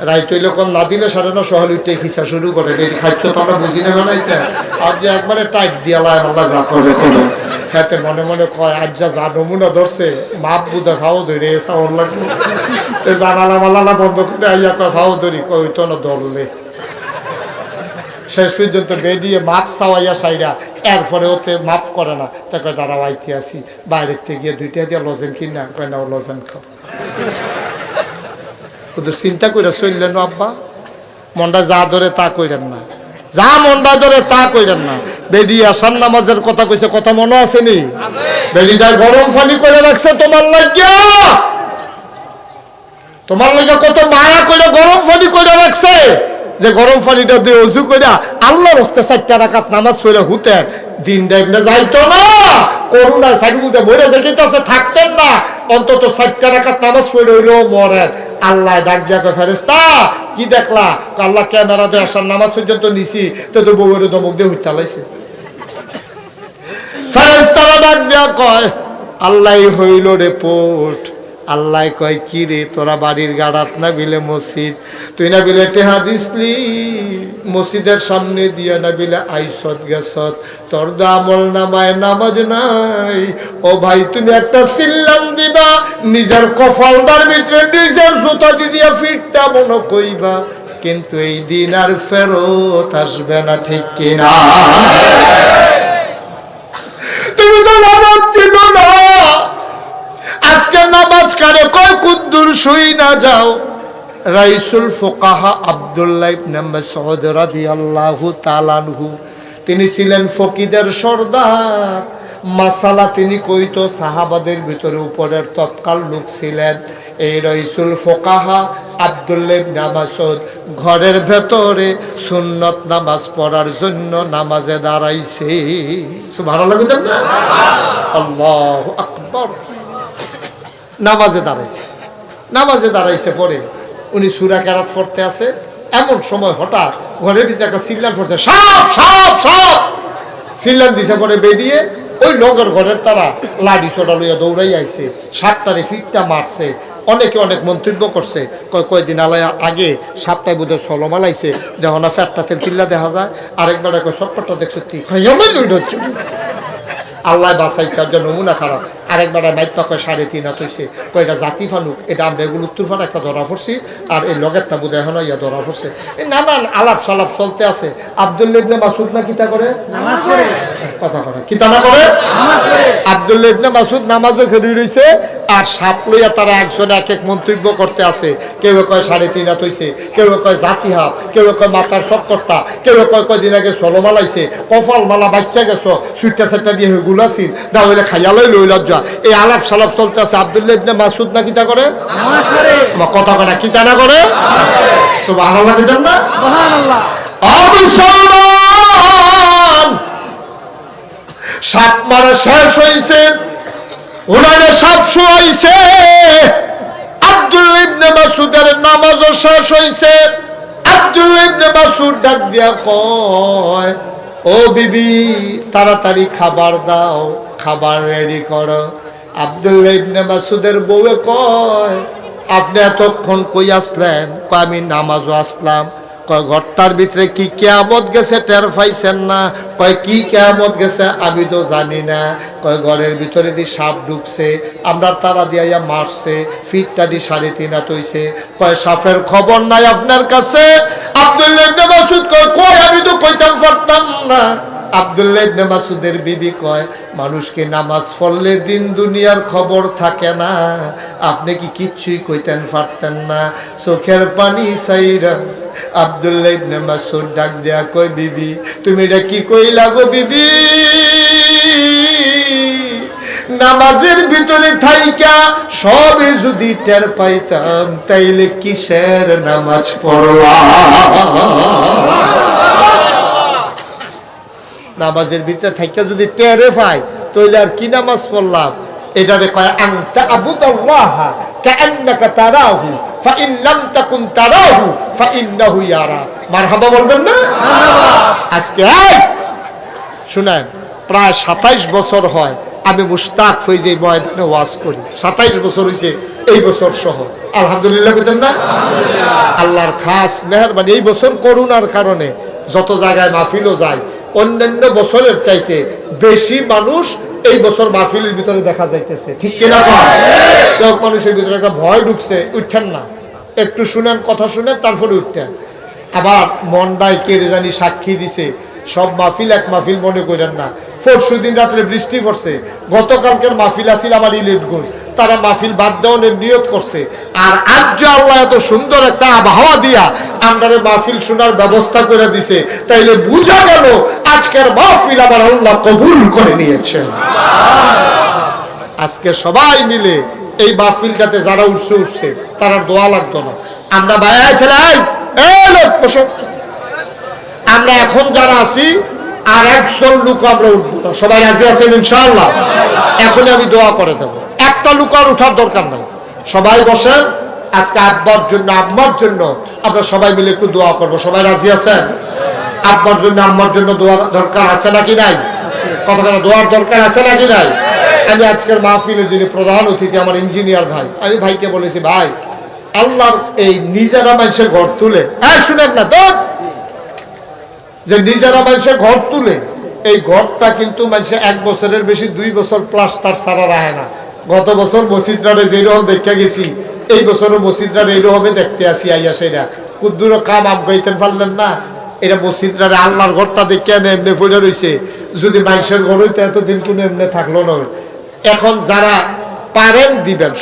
রাইত হইলে কোন না দিলে সাড়ে না, সহল উঠে খিসা শুরু করে, এটি খাইছো তো আমরা বুঝি নেবে না, আর যে একবারে টাইট দিয়া লাই আমরা যা করে করো, হ্যাঁ মনে মনে কয় আজ যা নমুনা ধরছে মাপ বুধা খাও ধরে এসা ওর লাগবে, জানালা মালানা বন্ধ করে আইয়া কয় খাও ধরি, কই তো না ধরলে শেষ পর্যন্ত বেরিয়ে মাপ চাওয়াইয়া সাইরা, এরপরে ওতে মাপ করে না, তাকে দাঁড়াও আইতে আসি, বাইরের থেকে গিয়ে 2টা দিয়ে লজেন কিনা, কয় না ও লজেন খাও, ওদের চিন্তা করে চললেন আব্বা, মনটা যা ধরে তা কইরেন না, যা মনটা ধরে তা কইরেন না। বেডি আসার নামাজের কথা কইছে, কথা মনে আসেনি? বেডিটা গরম পানি করে রাখছে তোমার লাগিয়া, তোমার লাগে কত মায়া করে গরম পানি করে রাখছে, যে গরম পানিটা দিয়ে অজু করে আল্লাহর রাস্তায় 4 রাকাত নামাজ পড়ে হুতেন, দিনটা এমনি যাইতো না। করোনা সাইডগুলোতে বইরে যেতেছে, থাকতেন না, অন্তত 4 রাকাত নামাজ পড়ে হইলেও মরেন। আল্লাহ ডাক দিয়া কয়, ফেরেশতা কি দেখলা? আল্লাহ ক্যামেরা দিয়ে আসার নামাজ পর্যন্ত নিছি, তো বউয়ের দমক দিয়ে হুইতা লাইছে। ফেরেশতারা ডাক দিয়া কয়, আল্লাহ হইল রিপোর্ট। আল্লাহ কয়, কি রে তোরা বাড়ির গাড়াত না বিলে মসজিদ, তুই না বিলে টেহা দিসলি, মসজিদের সামনে দিয়া না বিলে আইসত গেছত, তোর আমল নামায় নামাজ নাই। ও ভাই তুমি একটা সিল্লাম দিবা, নিজের কপালদার ভিতরে নিজের জুতা দিয়া ফিরটা মনে কইবা, কিন্তু এই দিন আর ফেরত আসবে না, ঠিক কিনা? তুমি তো নামাজ চিনো না, আজকে নামাজ কারে কয় কুদ্দুর শুই না যাও। রাইসুল ফুকাহা আব্দুল্লাহ ইবনে মাসউদ রাদিয়াল্লাহু তাআলা আনহু, তিনি ছিলেন ফকিদের সর্দার। মাসালা তিনি কইতো, সাহাবাদের ভিতরে উপরের তৎকাল লোক ছিলেন। এই রাইসুল ফুকাহা আব্দুল্লাহ ইবনে মাসউদ ঘরের ভেতরে সুন্নত নামাজ পড়ার জন্য নামাজে দাঁড়াইছে। সুবহানাল্লাহ, আল্লাহু আকবার। নামাজে দাঁড়াইছে পরে উনি সূরা কেরাত পড়তে আছে, এমন সময় হঠাৎ ঘরের ভিতরে একটা সিল্লান পড়ছে, সাপ সাপ সাপ সিল্লান দিছে। পরে বেরিয়ে ওই লোকের ঘরের তারা লাঠি সোটা লইয়া দৌড়াই আইছে, সাপটারে ফিটটা মারছে। অনেকে অনেক মন্তব্য করছে, কয়দিন আগে সাপটায় বোধ হয় সলমালাইছে, দেখো না ফ্যাটটাতে চিল্লা দেখা যায়। আরেকবার চক্করটা দেখছো ঠিক হচ্ছে, আল্লাহ বাঁচাইছে, একজন নমুনা খারাপ। আরেকবার মাইপা কয় 3.5 হাত হয়েছে, কয়টা জাতি ফানুক, এটা আমরা এগুলো উত্তর ফাটা একটা ধরা পড়ছি, আর এই লগেরটা বোধ এখন ইয়া ধরা পড়ছে। এই নানান আলাপ সালাপ চলতে আছে। আব্দুল্লাহ ইবনে মাসউদ না কিতা করে? নামাজ পড়ে। কথা করে কিতা না করে? নামাজ পড়ে। আব্দুল্লাহ ইবনে মাসউদ নামাজও খেলি রইছে, আর সাপ লইয়া তারা একজন এক এক মন্তব্য করতে আছে। কেউ কয় 3.5 হাত হয়েছে, কেউ কয় জাতি হাত, কেউ কয় মাথার চক্করটা, কেউ কয় কয়দিন আগে সলমালাইছে, কপাল মালা বাচ্চা গেছো, সুইটটা সাইটটা দিয়ে গুলাছিল, না হইলে খাইয়ালই লই লজ্জা। এই আলাপ সালাপ চলতে আছে। আব্দুল্লাহ ইবনে মাসউদ না কিতা করে? নামাজ পড়ে। কথা কয় না কিতা না করে? সুবহানাল্লাহ, দিবেন না? সুবহানাল্লাহ। মুসলমান সাপ মারা শেষ হইছে, উনারে সাপ শুয়াইছে। আব্দুল্লাহ ইবনে মাসউদের নামাজও শেষ হইছে। আব্দুল্লাহ ইবনে মাসউদ ডাক দিয়া কয়, ও বিবি তাড়াতাড়ি খাবার দাও, খাবার রেডি করো। আব্দুল্লাহ ইবনে মাসউদের বউয়ে কয়, আপনি এতক্ষণ কই আসলেন? কয় আমি নামাজও আসলাম। কয় ঘরটার ভিতরে কি কিয়ামত গেছে টের পাইছেন না? কয় কি কিয়ামত গেছে আমি তো জানি না। কয় ঘরের ভিতরে দি সাপ ঢুকছে, আমরা তারা দিয়া মারছে, ফিটটা দি 3.5 হাত হইছে। কয় সাপের খবর নাই আপনার কাছে? আব্দুল্লাহ ইবনে মাসউদ কয়, কই আমি তো কইতাম পারতাম না। আব্দুল্লাহ ইবনে মাসউদের বিবি কয়, মানুষকে নামাজ পড়লে দিন দুনিয়ার খবর থাকে না, আপনি কি কিচ্ছুই কইতেন পারতেন না? চোখের পানি চাইরা আব্দুল্লাহ ইবনে মাসউদ ডাক দেয়া কয়, বিবি তুমি এটা কি কইলা গো বিবি? নামাজের ভিতরে থাইকা সবে যদি টের পাইতাম, তাইলে কিসের নামাজ পড়লাম? নামাজের ভিতরে থাইকা যদি টেরে পাই, তাইলে আর কি নামাজ পড়লাম? এটারে কয় আনতা আবুদাল্লাহ কাআন্নাকা তারাহু ফাইন লাম তাকুন তারাহু ফাইন্নাহু ইয়ারা। মারহাবা বলবেন না? আজকে শুনেন, প্রায় 27 বছর হয় আমি মুশতাক ফৈজে ময়দানে ওয়াজ করি। 27 বছর হয়েছে এই বছর সহ, আলহামদুলিল্লাহ বলেন না? আল্লাহর খাস মেহেরবানি। এই বছর করোনার কারণে যত জায়গায় মাহফিলও যায়, অন্যান্য বছরের চাইতে বেশি মানুষ এই বছর মাহফিলের ভিতরে দেখা যাইতেছে, ঠিক কিনা? কেউ মানুষের ভিতরে একটা ভয় ঢুকছে, উঠছেন না, একটু শুনেন, কথা শুনেন, তারপরে উঠতেন। আবার মনটাই কে জানি সাক্ষী দিছে, সব মাহফিল এক মাহফিল মনে করেন না। পরশু দিন রাত্রে বৃষ্টি পড়ছে, গতকালকের মাহফিল আছিল আমার ইলিশগঞ্জ, তারা মাহফিল বাদ দেওয়ার নিয়ত করছে। আর আজ যে আল্লাহ এত সুন্দর একটা আবহাওয়া দিয়া আমাদের মাহফিল শোনার ব্যবস্থা করে দিছে, তাইলে বুঝা গেল আজকের মাহফিল আমার আল্লাহ কবুল করে নিয়েছেন। আজকে সবাই মিলে এই মাহফিলটাতে যারা উঠছে তারা দোয়া লাগতো না। আমরা বাইরে ছিলাম, আমরা এখন যারা আছি আর একজন লোক আমরা উঠবো না। সবাই রাজি আছেন ইনশাআল্লাহ? এখনই আমি দোয়া করে দেবো, একটা লোক আর উঠার দরকার নাই। সবাই বসেন, আজকে আব্বার জন্য আম্মার জন্য আমরা সবাই মিলে একটু দোয়া করবো। সবাই রাজি আছেন? আব্বার জন্য আম্মার জন্য দোয়ার দরকার আছে নাকি নাই? কতখানি দোয়ার দরকার আছে নাকি নাই? আমি আজকের মাহফিলের যিনি প্রধান অতিথি আমার ইঞ্জিনিয়ার ভাই, আমি ভাইকে বলেছি, ভাই আল্লাহর এই নিজেরা মানুষের ঘর তুলে, হ্যাঁ শুনেন না তো, যে নিজেরা মানুষের ঘর তুলে, এই ঘরটা কিন্তু মানুষের 1 বছরের বেশি 2 বছর প্লাস্টার ছাড়া রাখে না। গত বছর মসজিদটারে যেরকম দেখতে গেছি, এই বছরও মসজিদটারে এইরকম দেখতে আসি। আইয়া সেরা কুদ্দুর কাম গাইতেন পারলেন না। এটা মসজিদটারে আল্লাহর ঘরটা দেখে এমনি পড়ে রয়েছে। যদি মানুষের ঘর হইতো এতদিন কোনো এমনি থাকলো না। এখন যারা পারেন দিবেন।